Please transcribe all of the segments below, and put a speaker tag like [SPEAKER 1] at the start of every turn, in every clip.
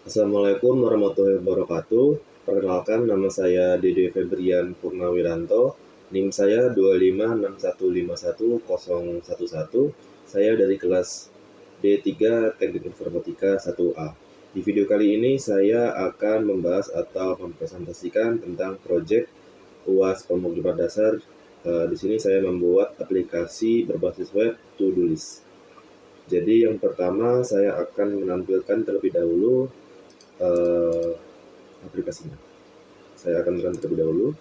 [SPEAKER 1] Assalamualaikum warahmatullahi wabarakatuh. Perkenalkan, nama saya Dede Febrian Purnawiranto. NIM saya 256151011. Saya dari kelas D3 Teknik Informatika 1A. Di video kali ini saya akan membahas atau mempresentasikan tentang proyek UAS Pemrograman Dasar. Di sini saya membuat aplikasi berbasis web to-do list. Jadi yang pertama saya akan menampilkan terlebih dahulu aplikasinya. Saya akan run terlebih dahulu.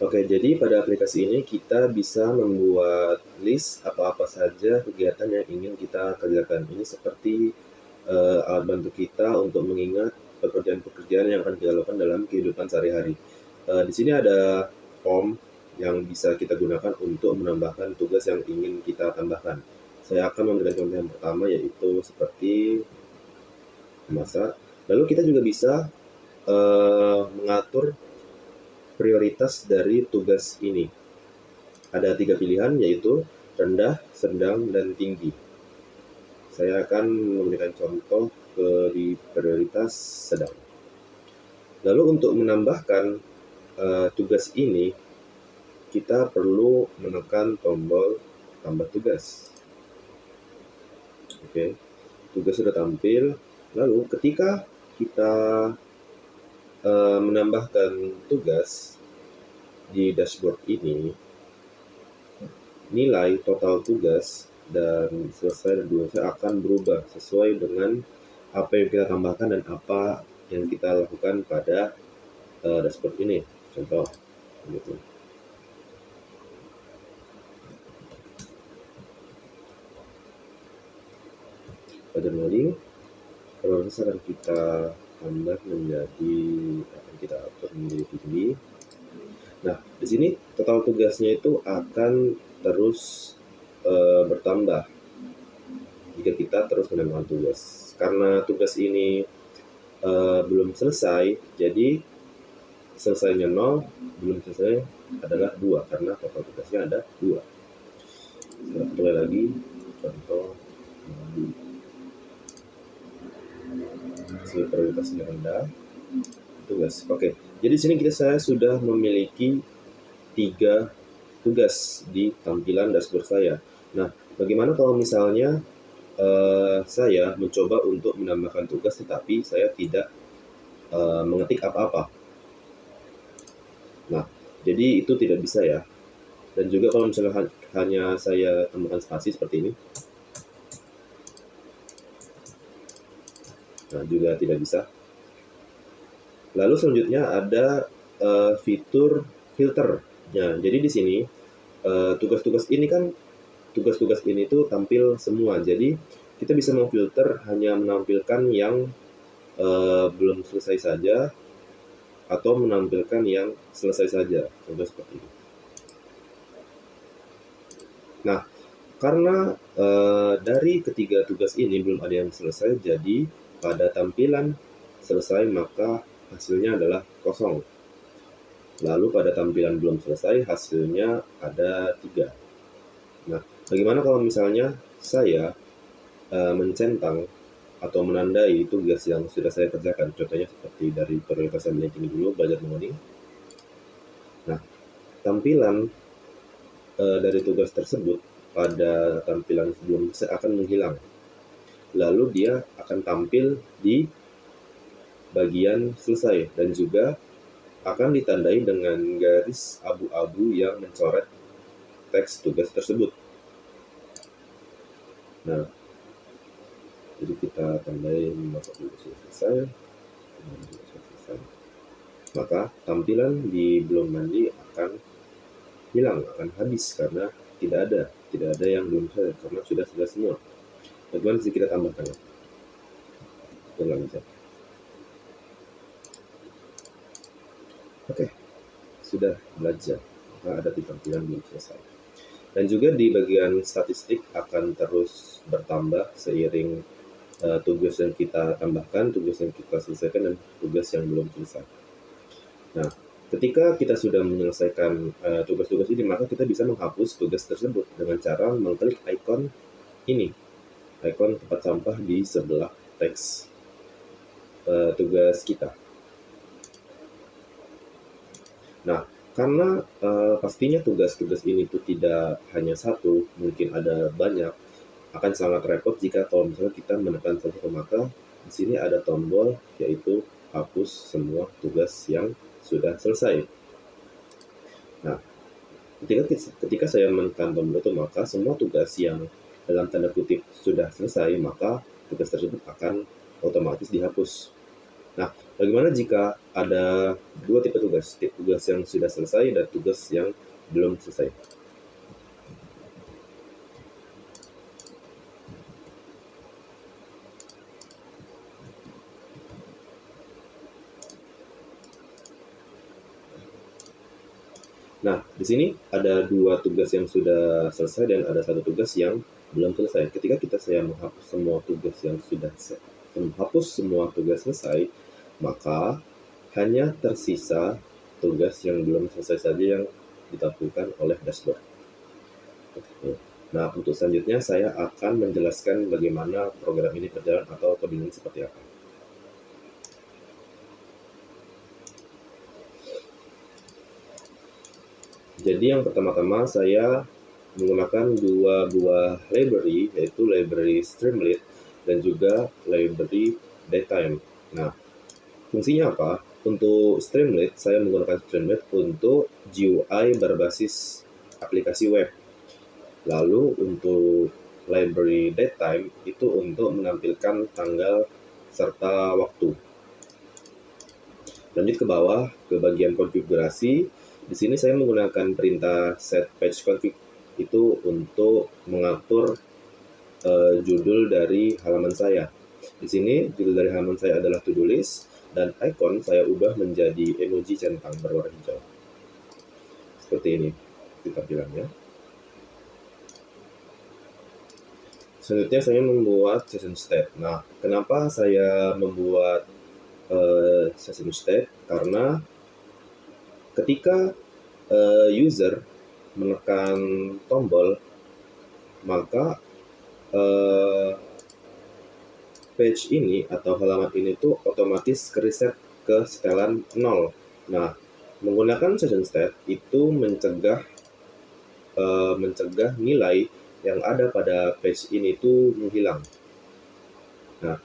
[SPEAKER 1] Oke, jadi pada aplikasi ini kita bisa membuat list apa-apa saja kegiatan yang ingin kita kerjakan. Ini seperti alat bantu kita untuk mengingat pekerjaan-pekerjaan yang akan kita lakukan dalam kehidupan sehari-hari. Di sini ada form yang bisa kita gunakan untuk menambahkan tugas yang ingin kita tambahkan. Saya akan memberikan contoh yang pertama, yaitu seperti memasak. Lalu kita juga bisa mengatur prioritas dari tugas ini. Ada 3 pilihan, yaitu rendah, sedang, dan tinggi. Saya akan memberikan contoh di prioritas sedang. Lalu untuk menambahkan tugas ini, kita perlu menekan tombol tambah tugas. Oke, tugas sudah tampil. Lalu ketika kita menambahkan tugas di dashboard ini, nilai total tugas dan selesai dan belum selesai akan berubah sesuai dengan apa yang kita tambahkan dan apa yang kita lakukan pada dashboard ini. Contoh gitu. Pada loading, prioritas akan kita tambah menjadi, akan kita atur menjadi tinggi. Nah, di sini total tugasnya itu akan terus bertambah jika kita terus menambahkan tugas. Karena tugas ini belum selesai, jadi selesainya 0, belum selesai adalah 2, karena total tugasnya ada 2. Kita mulai lagi, contoh hasil prioritasnya rendah, tugas. Oke, jadi di sini saya sudah memiliki 3 tugas di tampilan dashboard saya. Nah, bagaimana kalau misalnya saya mencoba untuk menambahkan tugas tetapi saya tidak mengetik apa-apa? Nah, jadi itu tidak bisa ya. Dan juga kalau misalnya hanya saya tambahkan spasi seperti ini, nah juga tidak bisa. Lalu selanjutnya ada fitur filter. Nah, jadi di sini tugas-tugas ini kan, tugas-tugas ini tuh tampil semua. Jadi kita bisa memfilter hanya menampilkan yang belum selesai saja atau menampilkan yang selesai saja. Contoh seperti ini. Nah, karena dari ketiga tugas ini belum ada yang selesai, jadi pada tampilan selesai maka hasilnya adalah kosong. Lalu pada tampilan belum selesai hasilnya ada 3. Nah, bagaimana kalau misalnya saya mencentang atau menandai tugas yang sudah saya kerjakan? Contohnya seperti dari prioritas yang tinggi dulu, belajar mengoding. Nah, tampilan dari tugas tersebut pada tampilan sebelum akan menghilang. Lalu dia akan tampil di bagian selesai dan juga akan ditandai dengan garis abu-abu yang mencoret teks tugas tersebut. Nah, jadi kita tandai masuk dulu selesai. Maka tampilan di belum mandi akan hilang, akan habis karena tidak ada yang belum selesai karena sudah selesai semua. Bagaimana sih kita tambahkan? Ulang aja. Oke, sudah belajar. Maka ada di tampilan belum selesai. Dan juga di bagian statistik akan terus bertambah seiring tugas yang kita tambahkan, tugas yang kita selesaikan, dan tugas yang belum selesai. Nah, ketika kita sudah menyelesaikan tugas-tugas ini, maka kita bisa menghapus tugas tersebut dengan cara mengklik ikon ini, ikon tempat sampah di sebelah teks tugas kita. Nah, karena pastinya tugas-tugas ini tuh tidak hanya satu, mungkin ada banyak, akan sangat repot jika kalau misalnya kita menekan satu, maka di sini ada tombol yaitu hapus semua tugas yang sudah selesai. Nah, ketika saya menekan tombol itu, maka semua tugas yang dalam tanda kutip sudah selesai, maka tugas tersebut akan otomatis dihapus. Nah, bagaimana jika ada dua tipe tugas yang sudah selesai dan tugas yang belum selesai? Nah, di sini ada dua tugas yang sudah selesai dan ada satu tugas yang belum selesai. Ketika saya menghapus semua tugas yang sudah selesai, maka hanya tersisa tugas yang belum selesai saja yang ditampilkan oleh dashboard. Nah, untuk selanjutnya saya akan menjelaskan bagaimana program ini berjalan atau coding seperti apa. Jadi yang pertama-tama saya menggunakan dua buah library, yaitu library Streamlit dan juga library Datetime. Nah, fungsinya apa? Untuk Streamlit, saya menggunakan Streamlit untuk GUI berbasis aplikasi web. Lalu untuk library Datetime itu untuk menampilkan tanggal serta waktu. Lanjut ke bawah ke bagian konfigurasi. Di sini saya menggunakan perintah set page config itu untuk mengatur judul dari halaman saya. Di sini judul dari halaman saya adalah to-do list dan icon saya ubah menjadi emoji centang berwarna hijau. Seperti ini tampilannya. Selanjutnya saya membuat session state. Nah, kenapa saya membuat session state? Karena ketika user menekan tombol, maka page ini atau halaman ini tuh otomatis reset ke setelan 0. Nah, menggunakan session state itu mencegah nilai yang ada pada page ini tuh menghilang. Nah,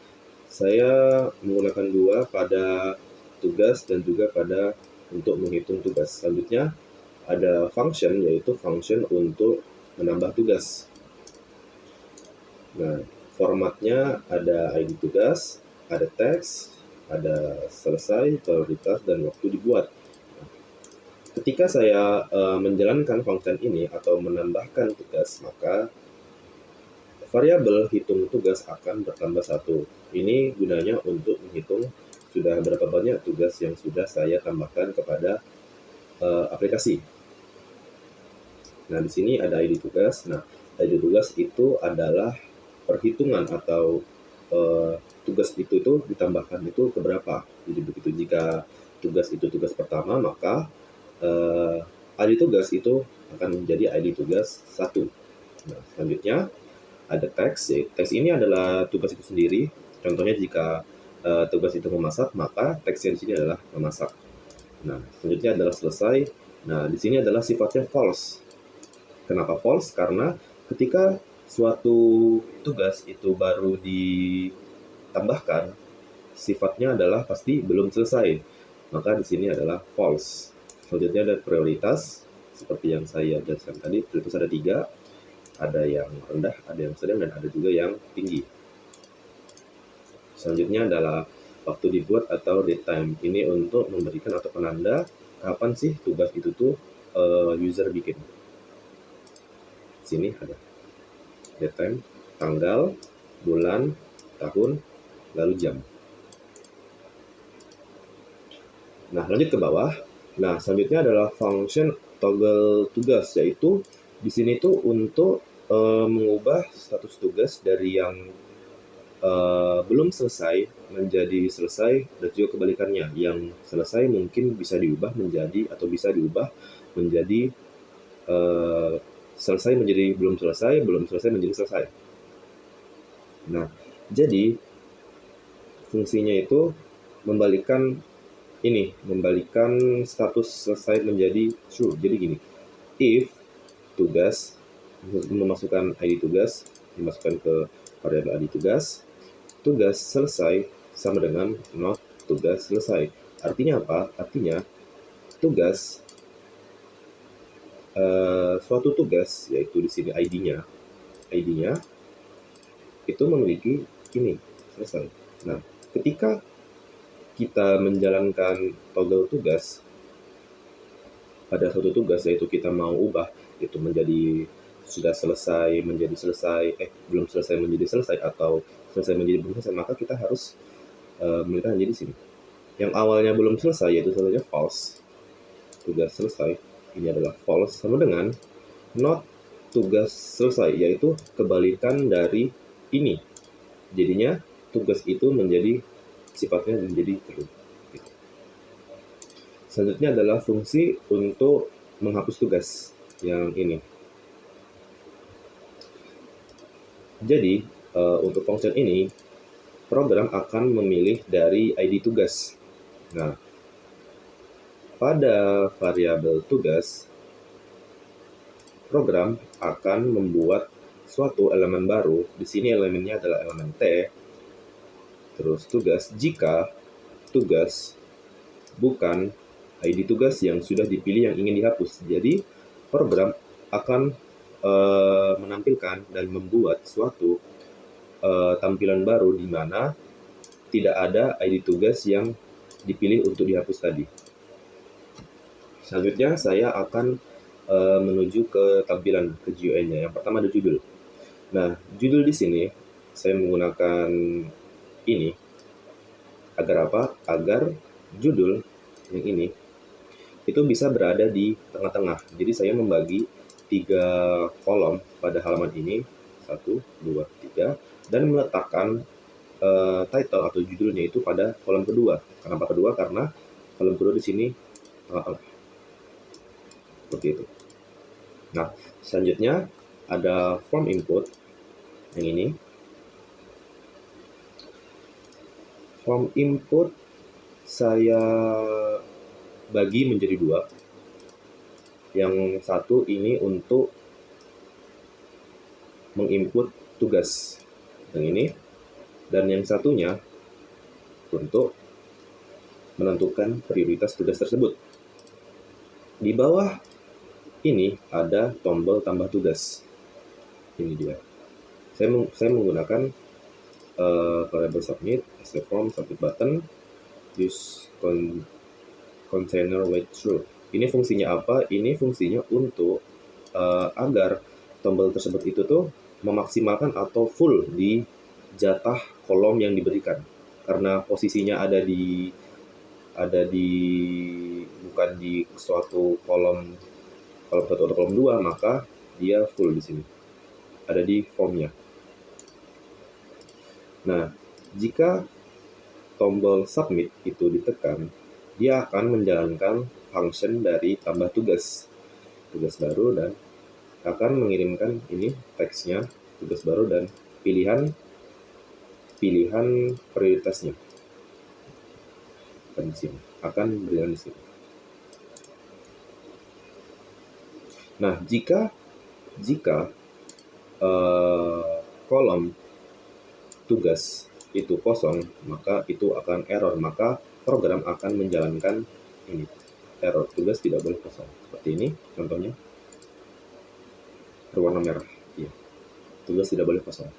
[SPEAKER 1] saya menggunakan dua pada tugas dan juga pada untuk menghitung tugas. Selanjutnya ada function, yaitu function untuk menambah tugas. Nah, formatnya ada ID tugas, ada teks, ada selesai, prioritas, dan waktu dibuat. Ketika saya menjalankan function ini atau menambahkan tugas, maka variabel hitung tugas akan bertambah 1. Ini gunanya untuk menghitung sudah berapa banyak tugas yang sudah saya tambahkan kepada aplikasi. Nah, di sini ada ID tugas. Nah, ID tugas itu adalah perhitungan atau tugas itu ditambahkan itu ke berapa. Jadi begitu, jika tugas itu tugas pertama, maka ID tugas itu akan menjadi ID tugas 1. Nah, selanjutnya ada teks. Teks ini adalah tugas itu sendiri. Contohnya jika tugas itu memasak, maka teksnya di sini adalah memasak. Nah, selanjutnya adalah selesai. Nah, di sini adalah sifatnya false. Kenapa false? Karena ketika suatu tugas itu baru ditambahkan, sifatnya adalah pasti belum selesai. Maka di sini adalah false. Selanjutnya ada prioritas, seperti yang saya jelaskan tadi. Prioritas ada 3, ada yang rendah, ada yang sedang, dan ada juga yang tinggi. Selanjutnya adalah waktu dibuat atau date time. Ini untuk memberikan atau penanda kapan sih tugas itu tuh user bikin. Sini ada date time, tanggal, bulan, tahun, lalu jam. Nah, lanjut ke bawah. Nah, selanjutnya adalah function toggle tugas, yaitu Di sini tuh untuk mengubah status tugas dari yang belum selesai menjadi selesai, dan juga kebalikannya, yang selesai mungkin bisa diubah menjadi, atau bisa diubah menjadi selesai menjadi belum selesai, belum selesai menjadi selesai. Nah, jadi fungsinya itu membalikkan status selesai menjadi true. Jadi gini, if tugas, memasukkan ID tugas, dimasukkan ke variabel ID tugas, tugas selesai sama dengan not tugas selesai. Artinya apa? Artinya tugas, suatu tugas, yaitu di sini ID-nya itu memiliki ini selesai. Nah, ketika kita menjalankan toggle tugas pada suatu tugas, yaitu kita mau ubah itu menjadi sudah selesai menjadi selesai, belum selesai menjadi selesai, atau selesai menjadi belum selesai, maka kita harus melihat di sini. Yang awalnya belum selesai, yaitu contohnya false, tugas selesai, ini adalah false, sama dengan not tugas selesai, yaitu kebalikan dari ini. Jadinya tugas itu menjadi sifatnya menjadi true. Selanjutnya adalah fungsi untuk menghapus tugas yang ini. Jadi untuk function ini, program akan memilih dari ID tugas. Nah, pada variabel tugas, program akan membuat suatu elemen baru. Di sini elemennya adalah elemen T. Terus tugas, jika tugas bukan ID tugas yang sudah dipilih yang ingin dihapus. Jadi program akan menampilkan dan membuat suatu tampilan baru di mana tidak ada ID tugas yang dipilih untuk dihapus tadi. Selanjutnya saya akan menuju ke tampilan, ke GUI-nya. Yang pertama ada judul. Nah, judul di sini saya menggunakan ini agar apa? Agar judul yang ini itu bisa berada di tengah-tengah. Jadi saya membagi 3 kolom pada halaman ini, 1, 2, 3, dan meletakkan title atau judulnya itu pada kolom kedua. Kenapa kedua? Karena kolom kedua di sini seperti itu. Nah, selanjutnya ada form input yang ini. Form input saya bagi menjadi 2. Yang satu ini untuk menginput tugas yang ini, dan yang satunya untuk menentukan prioritas tugas tersebut. Di bawah ini ada tombol tambah tugas. Ini dia. Saya menggunakan variable submit, save form, submit button, use container wait true. Ini fungsinya apa? Ini fungsinya untuk agar tombol tersebut itu tuh memaksimalkan atau full di jatah kolom yang diberikan. Karena posisinya ada di bukan di suatu kolom 1 atau kolom 2, maka dia full di sini. Ada di formnya. Nah, jika tombol submit itu ditekan, dia akan menjalankan function dari tambah tugas baru, dan akan mengirimkan ini teksnya, tugas baru, dan pilihan prioritasnya akan di sini, akan berjalan di sini. Nah, jika kolom tugas itu kosong, maka itu akan error, maka program akan menjalankan ini, error, tugas tidak boleh kosong. Seperti ini contohnya, berwarna merah, ya, tugas tidak boleh kosong.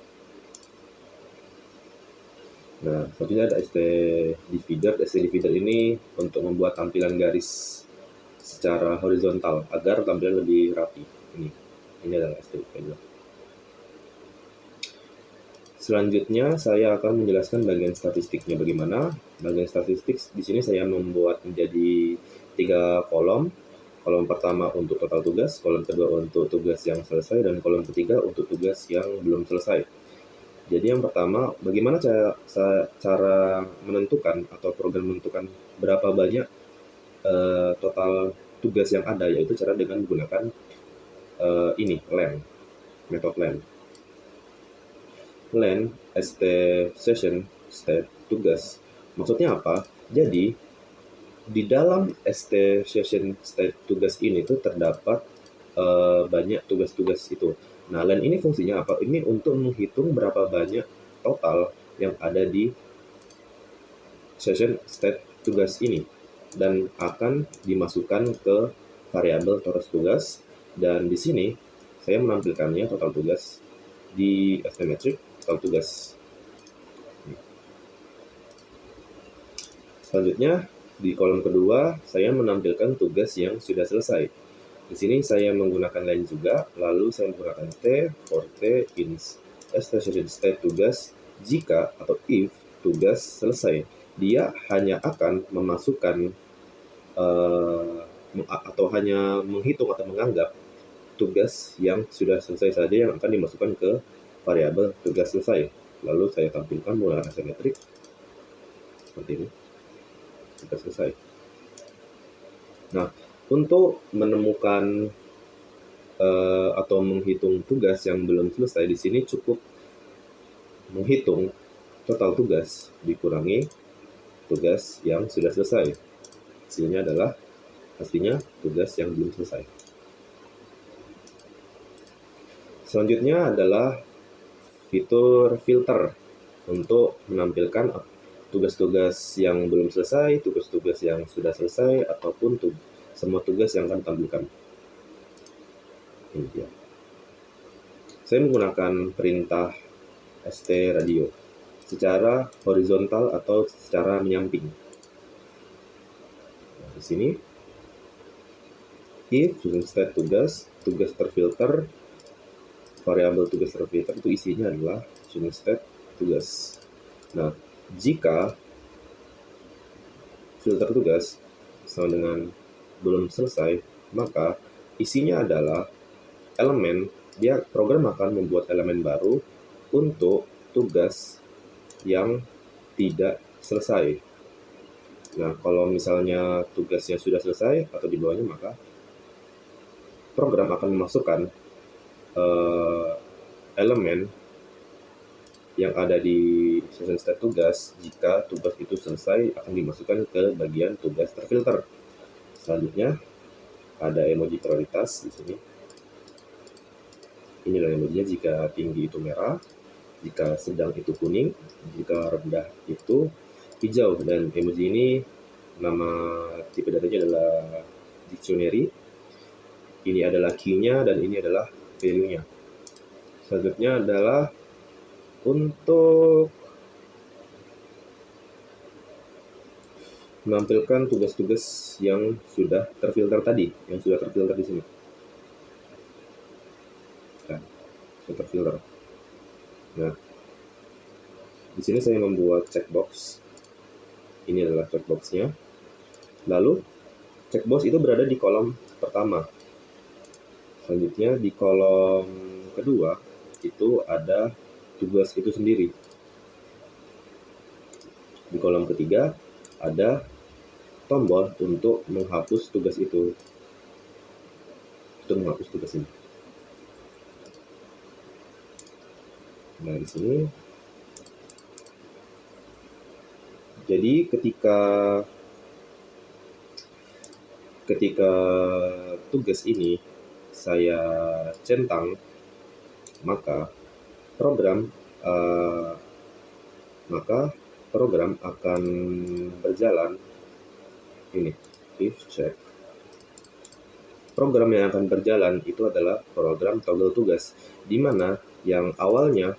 [SPEAKER 1] Nah, selanjutnya ada std divider ini untuk membuat tampilan garis secara horizontal agar tampilan lebih rapi. Ini adalah std divider. Selanjutnya saya akan menjelaskan bagian statistiknya bagaimana. Bagian statistik di sini saya membuat menjadi 3 kolom. Kolom pertama untuk total tugas, kolom kedua untuk tugas yang selesai, dan kolom ketiga untuk tugas yang belum selesai. Jadi yang pertama, bagaimana cara menentukan atau program menentukan berapa banyak total tugas yang ada, yaitu cara dengan menggunakan LAN, metode LAN. LAN, ST session, state tugas. Maksudnya apa? Jadi, di dalam ST session state tugas ini tuh terdapat banyak tugas-tugas itu. Nah, LAN ini fungsinya apa? Ini untuk menghitung berapa banyak total yang ada di session state tugas ini dan akan dimasukkan ke variabel total tugas. Dan di sini saya menampilkannya total tugas di stmetric total tugas. Selanjutnya, di kolom kedua, saya menampilkan tugas yang sudah selesai. Di sini saya menggunakan line juga, lalu saya menggunakan T for T in session state tugas jika atau if tugas selesai. Dia hanya akan memasukkan atau hanya menghitung atau menganggap tugas yang sudah selesai saja yang akan dimasukkan ke variabel tugas selesai. Lalu saya tampilkan menggunakan asimetrik seperti ini. Sudah selesai. Nah, untuk menemukan atau menghitung tugas yang belum selesai, di sini cukup menghitung total tugas dikurangi tugas yang sudah selesai. Hasilnya adalah tugas yang belum selesai. Selanjutnya adalah fitur filter untuk menampilkan tugas-tugas yang belum selesai, tugas-tugas yang sudah selesai, ataupun semua tugas yang akan ditampilkan. Ini dia. Saya menggunakan perintah st radio secara horizontal atau secara menyamping. Nah, di sini if state tugas terfilter, variabel tugas terfilter itu isinya adalah state tugas. Nah, jika filter tugas sama dengan belum selesai, maka isinya adalah elemen. Program akan membuat elemen baru untuk tugas yang tidak selesai. Nah, kalau misalnya tugasnya sudah selesai atau di bawahnya, maka program akan memasukkan elemen yang ada di session state tugas. Jika tugas itu selesai, akan dimasukkan ke bagian tugas terfilter. Selanjutnya ada emoji prioritas di sini. Inilah emojinya. Jika tinggi itu merah, jika sedang itu kuning, jika rendah itu hijau. Dan emoji ini nama tipe datanya adalah dictionary. Ini adalah key-nya dan ini adalah value-nya. Selanjutnya adalah untuk menampilkan tugas-tugas yang sudah terfilter tadi, yang sudah terfilter di sini. Nah, sudah terfilter. Nah, di sini saya membuat checkbox. Ini adalah checkbox-nya. Lalu checkbox itu berada di kolom pertama. Selanjutnya di kolom kedua itu ada tugas itu sendiri. Di kolom ketiga ada tombol untuk menghapus tugas itu. Untuk menghapus tugas ini. Nah, di sini. Jadi ketika tugas ini saya centang, maka program akan berjalan ini if check. Program yang akan berjalan itu adalah program toggle tugas, di mana yang awalnya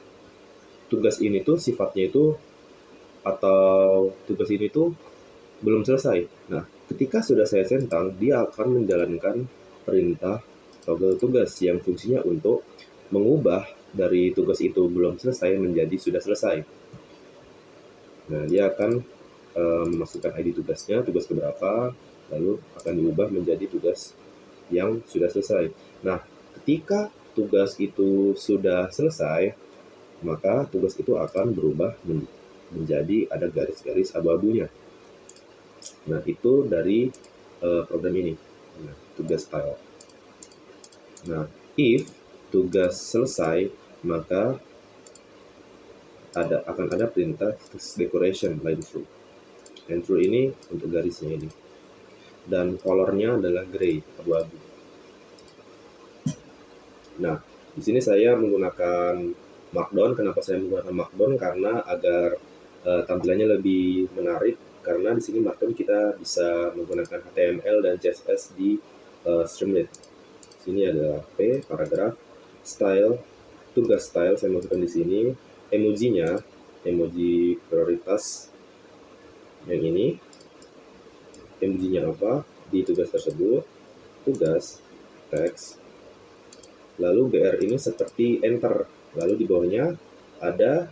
[SPEAKER 1] tugas ini tuh sifatnya itu atau tugas ini tuh belum selesai. Nah, ketika sudah saya centang, dia akan menjalankan perintah toggle tugas yang fungsinya untuk mengubah dari tugas itu belum selesai menjadi sudah selesai. Nah, dia akan memasukkan ID tugasnya, tugas keberapa, lalu akan diubah menjadi tugas yang sudah selesai. Nah, ketika tugas itu sudah selesai, maka tugas itu akan berubah menjadi ada garis-garis abu-abunya. Nah, itu dari program ini. Nah, tugas style. Nah, if tugas selesai, maka akan ada perintah decoration line through. Line through ini untuk garisnya ini. Dan colornya adalah gray, abu-abu. Nah, di sini saya menggunakan Markdown. Kenapa saya menggunakan Markdown? Karena agar tampilannya lebih menarik. Karena di sini Markdown kita bisa menggunakan HTML dan CSS di Streamlit. Sini ada P, paragraf, style, tugas style saya masukkan di sini, emojinya, emoji prioritas yang ini, emojinya apa di tugas tersebut, tugas, teks, lalu BR ini seperti enter, lalu di bawahnya ada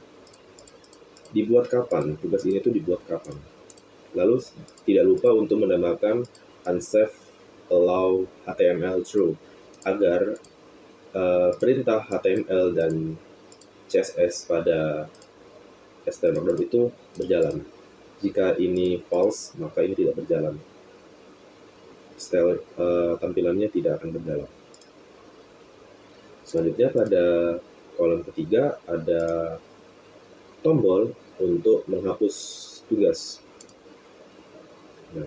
[SPEAKER 1] dibuat kapan, tugas ini tuh dibuat kapan. Lalu tidak lupa untuk menambahkan unsafe allow HTML true agar perintah HTML dan CSS pada HTML Markdown itu berjalan. Jika ini false, maka ini tidak berjalan. Style tampilannya tidak akan berjalan. Selanjutnya pada kolom ketiga ada tombol untuk menghapus tugas. Nah,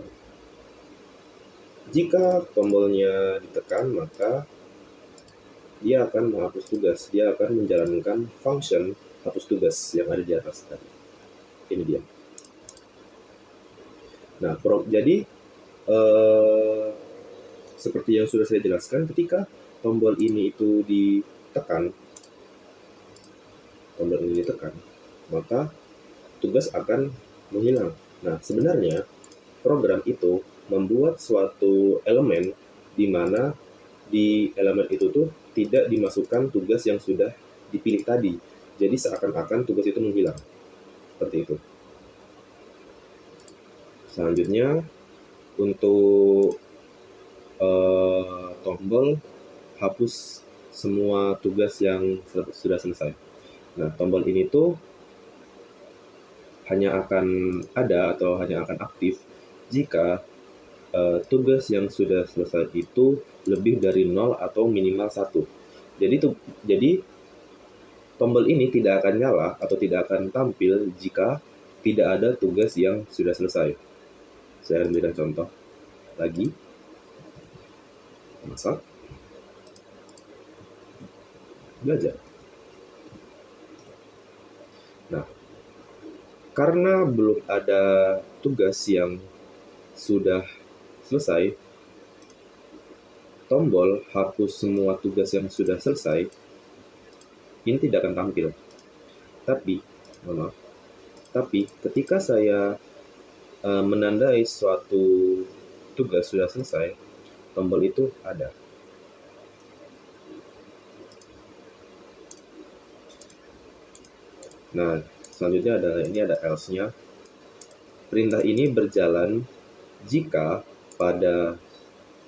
[SPEAKER 1] jika tombolnya ditekan, maka dia akan menghapus tugas. Dia akan menjalankan function hapus tugas yang ada di atas tadi. Ini dia. Nah, jadi seperti yang sudah saya jelaskan, ketika tombol ini itu ditekan, maka tugas akan menghilang. Nah, sebenarnya program itu membuat suatu elemen di mana di elemen itu tuh tidak dimasukkan tugas yang sudah dipilih tadi. Jadi seakan-akan tugas itu menghilang. Seperti itu. Selanjutnya untuk tombol hapus semua tugas yang sudah selesai. Nah, tombol ini tuh hanya akan ada atau hanya akan aktif jika tugas yang sudah selesai itu lebih dari 0 atau minimal 1. Jadi tombol ini tidak akan nyala atau tidak akan tampil jika tidak ada tugas yang sudah selesai. Saya berikan contoh lagi. Masak. Belajar. Nah, karena belum ada tugas yang sudah selesai, tombol hapus semua tugas yang sudah selesai ini tidak akan tampil. Tapi ketika saya menandai suatu tugas sudah selesai, tombol itu ada. Nah, selanjutnya ini ada else-nya. Perintah ini berjalan jika pada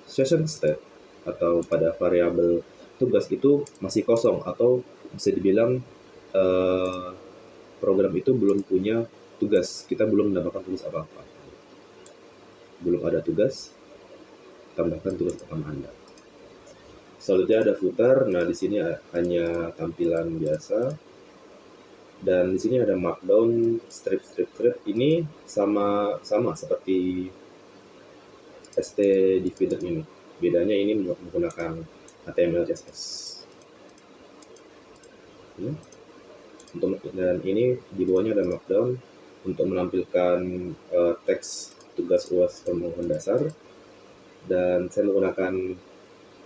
[SPEAKER 1] session state atau pada variabel tugas itu masih kosong, atau bisa dibilang program itu belum punya tugas, kita belum mendapatkan tugas apa-apa. Belum ada tugas, tambahkan tugas pertama Anda. Selanjutnya ada footer. Nah, di sini hanya tampilan biasa. Dan di sini ada markdown, strip. Ini sama seperti ST divider ini. Bedanya ini menggunakan HTML CSS. Dan ini di bawahnya ada markdown untuk menampilkan teks tugas UAS pemohon dasar. Dan saya menggunakan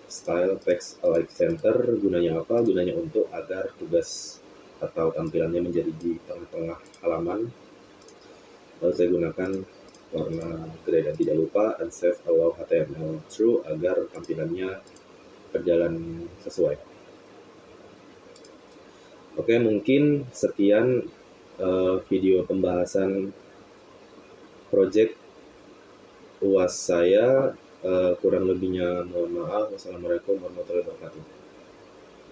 [SPEAKER 1] style text alike center. Gunanya apa? Gunanya untuk agar tugas atau tampilannya menjadi di tengah-tengah halaman. Lalu saya gunakan warna gray, dan tidak lupa unsafe allow HTML true agar tampilannya berjalan sesuai. Oke, mungkin sekian video pembahasan project UAS saya Kurang lebihnya mohon maaf. Wassalamualaikum warahmatullahi wabarakatuh.